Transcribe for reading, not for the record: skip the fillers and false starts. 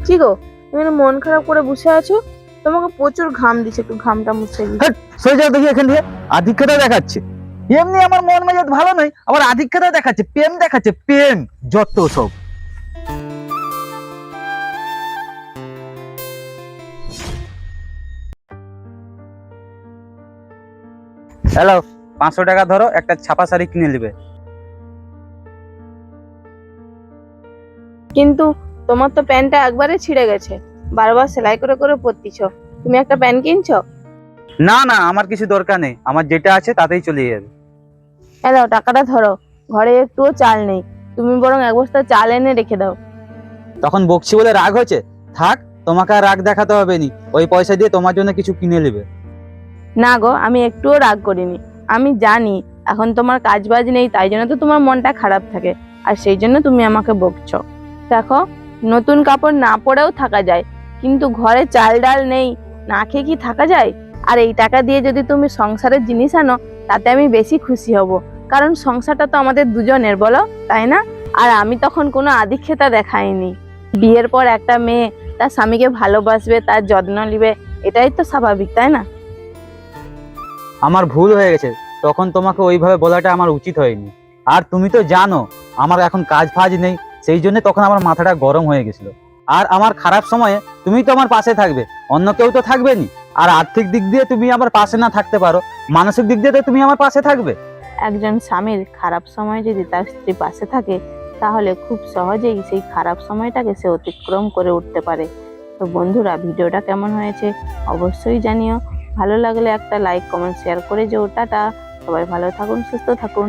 কি গো, তুমি না মন খারাপ করে বসে আছো? তোমাকে প্রচুর ঘাম দিচ্ছে, একটু ঘামটা মুছে দিই। সরে যাও দেখি এখান থেকে। আধিক্যতা দেখাচ্ছে। এমনি আমার মন মেজাজ ভালো নয়, আবার আধিক্যতা দেখাচ্ছে, প্রেম দেখাচ্ছে, প্রেম যত সব। হ্যালো, 500 টাকা ধরো, একটা ছাপা শাড়ি কিনে নেবে। কিন্তু তোমার তো প্যান্টটা একবারে ছিঁড়ে গেছে, বারবার সেলাই করে করে পরতিছো। তুমি একটা প্যান্ট কিনছো? না না, আমার কিছু দরকার নেই, আমার যেটা আছে তাতেই চলে যাবে। দাও টাকাটা ধরো, ঘরে একটুও চাল নেই, তুমি বরং এক বস্তা চাল এনে রেখে দাও। তখন বকছি বলে রাগ হয়েছে? থাক, তোমাকে আর রাগ দেখাতে হবে নি, ওই পয়সা দিয়ে তোমার জন্য কিছু কিনে নেবে। না গো, আমি একটুও রাগ করিনি। আমি জানি এখন তোমার কাজ বাজ নেই, তাই জন্য তো তোমার মনটা খারাপ থাকে, আর সেই জন্য তুমি আমাকে বকছো। দেখো, নতুন কাপড় না পরেও থাকা যায়, কিন্তু ঘরে চাল ডাল নেই, না খেয়ে কি থাকা যায়? আর এই টাকা দিয়ে যদি তুমি সংসারের জিনিস আনো, তাতে আমি বেশি খুশি হব, কারণ সংসারটা তো আমাদের দুজনের, বলো তাই না? আর আমি তখন কোনো আধিক্যতা দেখাইনি। বিয়ের পর একটা মেয়ে তার স্বামীকে ভালোবাসবে, তার যত্ন নিবে, এটাই তো স্বাভাবিক, তাই না? আমার ভুল হয়ে গেছে, তখন তোমাকে ওইভাবে বলাটা আমার উচিত হয়নি। আর তুমি তো জানো আমার এখন কাজ ফাজ নেই, সেই জন্য তখন আমার মাথাটা গরম হয়ে গেছিল। আর আমার খারাপ সময়ে তুমি তো আমার পাশে থাকবে, অন্য কেউ তো থাকবে নি। আর আর্থিক দিক দিয়ে তুমি আমার পাশে না থাকতে পারো, মানসিক দিক দিয়ে তো তুমি আমার পাশে থাকবে। একজন স্বামীর খারাপ সময় যদি তার স্ত্রী পাশে থাকে, তাহলে খুব সহজেই সেই খারাপ সময়টাকে সে অতিক্রম করে উঠতে পারে। তো বন্ধুরা, ভিডিওটা কেমন হয়েছে অবশ্যই জানিও। ভালো লাগলে একটা লাইক কমেন্ট শেয়ার করে যেও। টাটা, সবাই ভালো থাকুন, সুস্থ থাকুন।